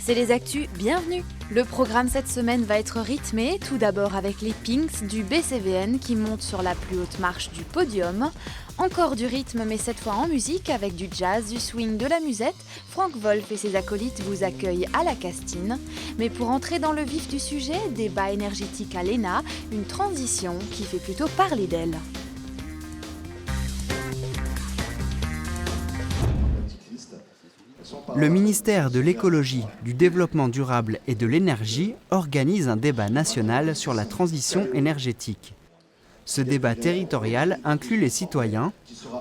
C'est les actus, bienvenue. Le programme cette semaine va être rythmé, tout d'abord avec les Pinks du BCVN qui montent sur la plus haute marche du podium. Encore du rythme mais cette fois en musique avec du jazz, du swing, de la musette. Franck Wolf et ses acolytes vous accueillent à la Castine. Mais pour entrer dans le vif du sujet, débat énergétique à l'ENA, une transition qui fait plutôt parler d'elle. Le ministère de l'Écologie, du Développement durable et de l'Énergie organise un débat national sur la transition énergétique. Ce débat territorial inclut les citoyens.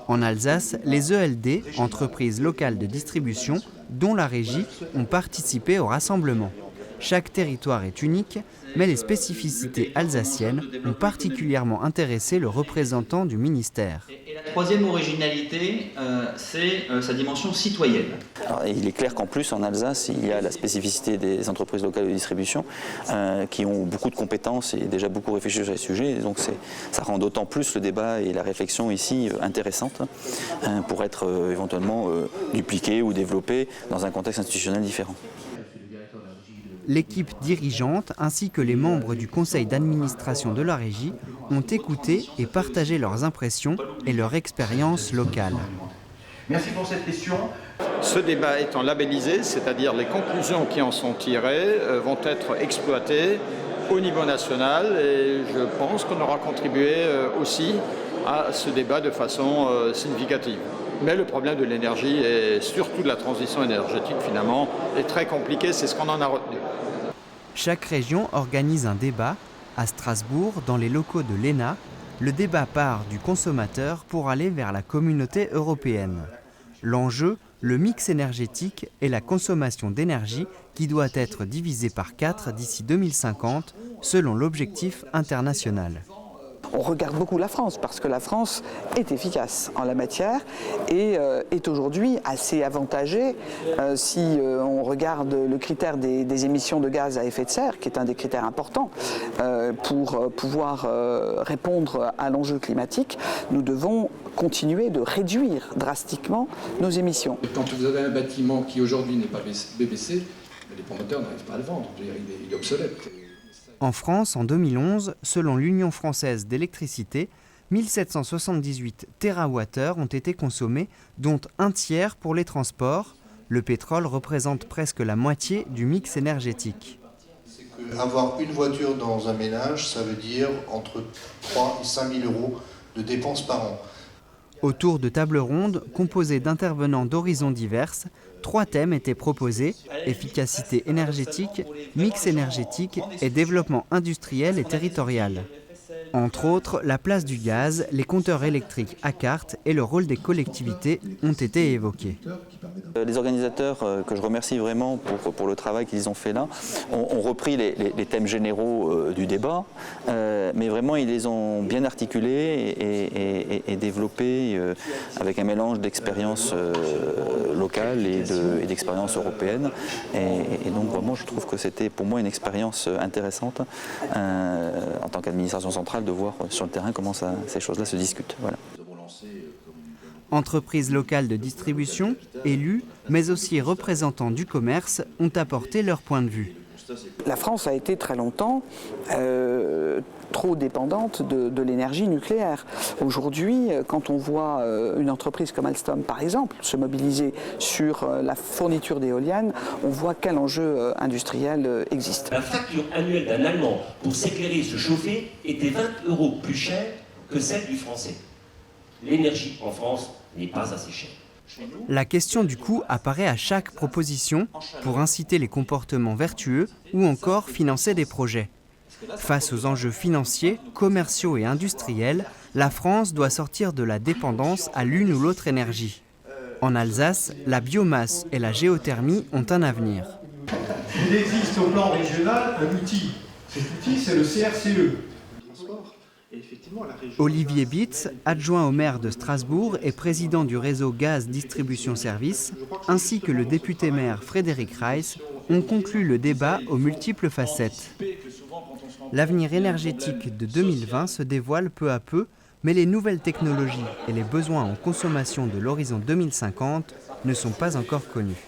En Alsace, les ELD, entreprises locales de distribution, dont la régie, ont participé au rassemblement. Chaque territoire est unique, mais les spécificités alsaciennes ont particulièrement intéressé le représentant du ministère. Et la troisième originalité, c'est sa dimension citoyenne. Alors, il est clair qu'en plus, en Alsace, il y a la spécificité des entreprises locales de distribution qui ont beaucoup de compétences et déjà beaucoup réfléchi sur les sujets. Et donc ça rend d'autant plus le débat et la réflexion ici intéressante pour être éventuellement dupliquée ou développée dans un contexte institutionnel différent. L'équipe dirigeante ainsi que les membres du conseil d'administration de la régie ont écouté et partagé leurs impressions et leur expérience locale. Merci pour cette question. Ce débat étant labellisé, c'est-à-dire les conclusions qui en sont tirées vont être exploitées au niveau national et je pense qu'on aura contribué aussi à ce débat de façon significative. Mais le problème de l'énergie et surtout de la transition énergétique finalement est très compliqué, c'est ce qu'on en a retenu. Chaque région organise un débat. À Strasbourg, dans les locaux de l'ENA, le débat part du consommateur pour aller vers la communauté européenne. L'enjeu, le mix énergétique et la consommation d'énergie qui doit être divisée par 4 d'ici 2050 selon l'objectif international. On regarde beaucoup la France parce que la France est efficace en la matière et est aujourd'hui assez avantagée si on regarde le critère des émissions de gaz à effet de serre, qui est un des critères importants pour pouvoir répondre à l'enjeu climatique. Nous devons continuer de réduire drastiquement nos émissions. Quand vous avez un bâtiment qui aujourd'hui n'est pas BBC, les promoteurs n'arrivent pas à le vendre, il est obsolète. En France, en 2011, selon l'Union française d'électricité, 1778 TWh ont été consommés, dont un tiers pour les transports. Le pétrole représente presque la moitié du mix énergétique. Avoir une voiture dans un ménage, ça veut dire entre 3 et 5 000 euros de dépenses par an. Autour de tables rondes, composées d'intervenants d'horizons diverses, 3 thèmes étaient proposés: efficacité énergétique, mix énergétique et développement industriel et territorial. Entre autres, la place du gaz, les compteurs électriques à carte et le rôle des collectivités ont été évoqués. Les organisateurs, que je remercie vraiment pour le travail qu'ils ont fait là, ont repris les thèmes généraux du débat, mais vraiment ils les ont bien articulés et développés avec un mélange d'expériences locales et d'expériences européennes. Et donc vraiment je trouve que c'était pour moi une expérience intéressante en tant qu'administration centrale de voir sur le terrain comment ces choses-là se discutent. Voilà. Entreprises locales de distribution, élus, mais aussi représentants du commerce ont apporté leur point de vue. La France a été très longtemps trop dépendante de l'énergie nucléaire. Aujourd'hui, quand on voit une entreprise comme Alstom, par exemple, se mobiliser sur la fourniture d'éoliennes, on voit quel enjeu industriel existe. La facture annuelle d'un Allemand pour s'éclairer et se chauffer était 20 € plus chère que celle du Français. L'énergie en France n'est pas assez chère. La question du coût apparaît à chaque proposition pour inciter les comportements vertueux ou encore financer des projets. Face aux enjeux financiers, commerciaux et industriels, la France doit sortir de la dépendance à l'une ou l'autre énergie. En Alsace, la biomasse et la géothermie ont un avenir. Il existe au plan régional un outil. Cet outil, c'est le CRCE. Olivier Bitz, adjoint au maire de Strasbourg et président du réseau Gaz Distribution Service, ainsi que le député-maire Frédéric Reiss, ont conclu le débat aux multiples facettes. L'avenir énergétique de 2020 se dévoile peu à peu, mais les nouvelles technologies et les besoins en consommation de l'horizon 2050 ne sont pas encore connus.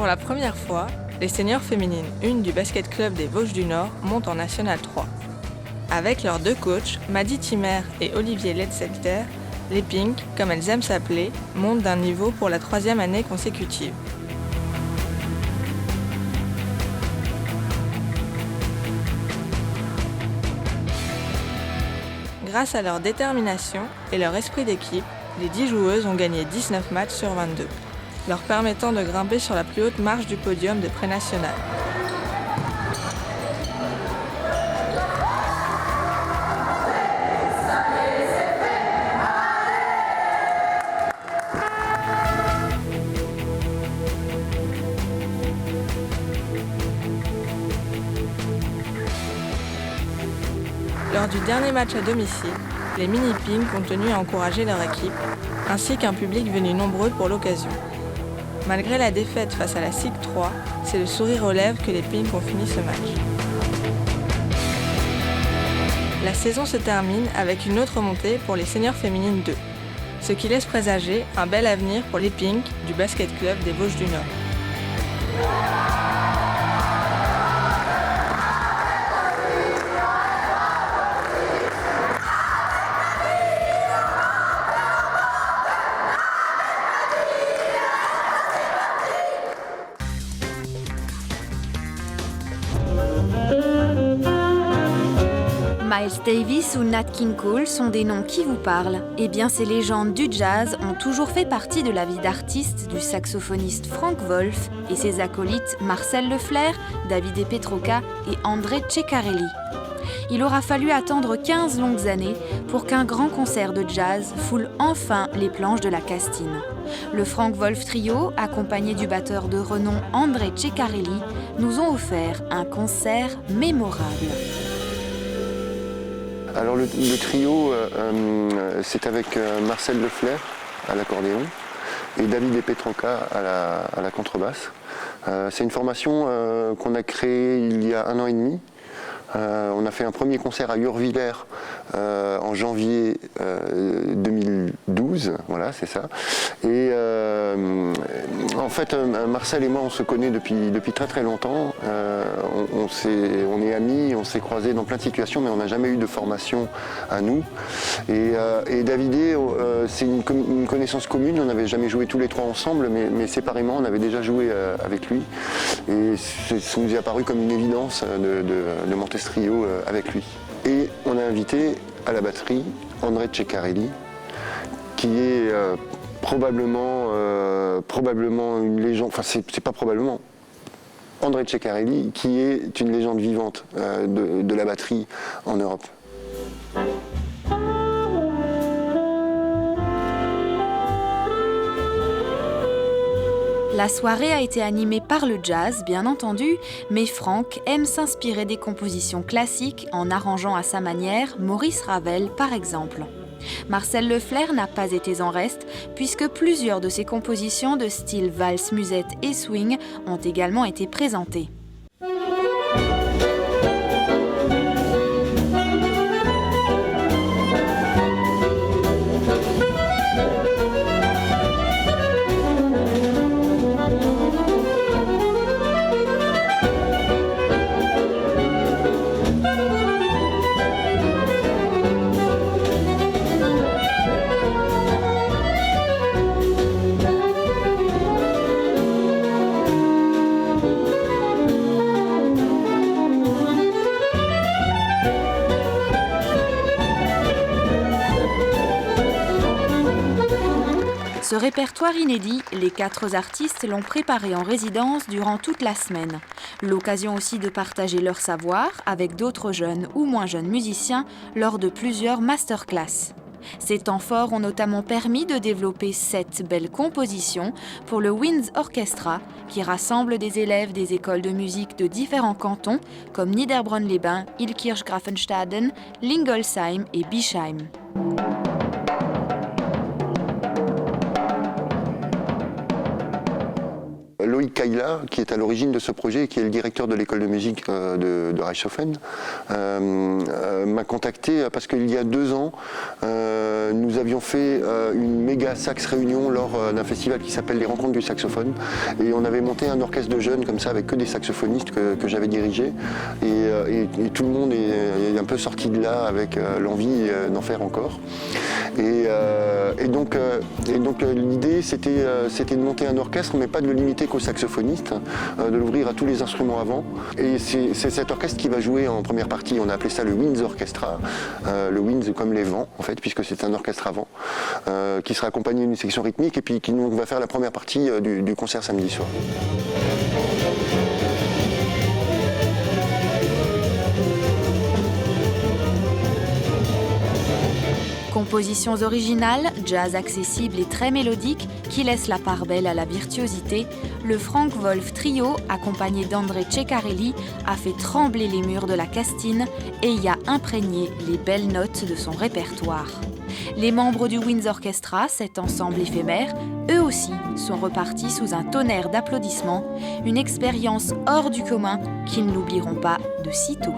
Pour la première fois, les seniors féminines 1 du basket club des Vosges du Nord montent en National 3. Avec leurs 2 coachs, Maddy Timmer et Olivier Letzelter, les Pink, comme elles aiment s'appeler, montent d'un niveau pour la 3e année consécutive. Grâce à leur détermination et leur esprit d'équipe, les 10 joueuses ont gagné 19 matchs sur 22, leur permettant de grimper sur la plus haute marche du podium de pré-national. Lors du dernier match à domicile, les mini-Pink ont tenu à encourager leur équipe, ainsi qu'un public venu nombreux pour l'occasion. Malgré la défaite face à la SIG 3, c'est le sourire aux lèvres que les Pink ont fini ce match. La saison se termine avec une autre montée pour les seniors féminines 2, ce qui laisse présager un bel avenir pour les Pink du basket club des Vosges du Nord. Miles Davis ou Nat King Cole sont des noms qui vous parlent. Eh bien, ces légendes du jazz ont toujours fait partie de la vie d'artiste du saxophoniste Frank Wolf et ses acolytes Marcel Leflair, Davide Petroca et André Ceccarelli. Il aura fallu attendre 15 longues années pour qu'un grand concert de jazz foule enfin les planches de la Castine. Le Frank Wolf Trio, accompagné du batteur de renom André Ceccarelli, nous ont offert un concert mémorable. Alors le trio, c'est avec Marcel Leflair à l'accordéon et Davide Petroca à la contrebasse. C'est une formation qu'on a créée il y a 1 an et demi. On a fait un premier concert à Urvillers en janvier 2012, voilà, c'est ça. Et en fait, Marcel et moi, on se connaît depuis très très longtemps. On est amis, on s'est croisés dans plein de situations, mais on n'a jamais eu de formation à nous. Et Davidé, c'est une connaissance commune. On n'avait jamais joué tous les 3 ensemble, mais séparément, on avait déjà joué avec lui. Et ça nous est apparu comme une évidence de monter ce trio avec lui. Et on a invité à la batterie André Ceccarelli, qui est probablement une légende, enfin c'est pas probablement, André Ceccarelli, qui est une légende vivante de la batterie en Europe. La soirée a été animée par le jazz, bien entendu, mais Frank aime s'inspirer des compositions classiques en arrangeant à sa manière Maurice Ravel par exemple. Marcel Leflair n'a pas été en reste, puisque plusieurs de ses compositions de style valse, musette et swing ont également été présentées. Ce répertoire inédit, les 4 artistes l'ont préparé en résidence durant toute la semaine. L'occasion aussi de partager leur savoir avec d'autres jeunes ou moins jeunes musiciens lors de plusieurs masterclass. Ces temps forts ont notamment permis de développer 7 belles compositions pour le Winds Orchestra, qui rassemble des élèves des écoles de musique de différents cantons comme Niederbronn-les-Bains, Illkirch-Grafenstaden, Lingolsheim et Bischheim. Loïc Kaila, qui est à l'origine de ce projet et qui est le directeur de l'école de musique de Reichshofen, m'a contacté parce qu'il y a 2 ans, nous avions fait une méga sax réunion lors d'un festival qui s'appelle les Rencontres du saxophone. Et on avait monté un orchestre de jeunes comme ça avec que des saxophonistes que j'avais dirigé. Et tout le monde est un peu sorti de là avec l'envie d'en faire encore. Et donc l'idée c'était de monter un orchestre, mais pas de le limiter qu'aux saxophonistes, de l'ouvrir à tous les instruments avant. Et c'est cet orchestre qui va jouer en première partie, on a appelé ça le Winds Orchestra, le Winds comme les vents en fait, puisque c'est un orchestre à vent, qui sera accompagné d'une section rythmique et puis qui donc, va faire la première partie du concert samedi soir. Compositions originales, jazz accessible et très mélodique qui laissent la part belle à la virtuosité, le Frank Wolf Trio, accompagné d'André Ceccarelli, a fait trembler les murs de la Castine et y a imprégné les belles notes de son répertoire. Les membres du Winds Orchestra, cet ensemble éphémère, eux aussi sont repartis sous un tonnerre d'applaudissements, une expérience hors du commun qu'ils n'oublieront pas de sitôt.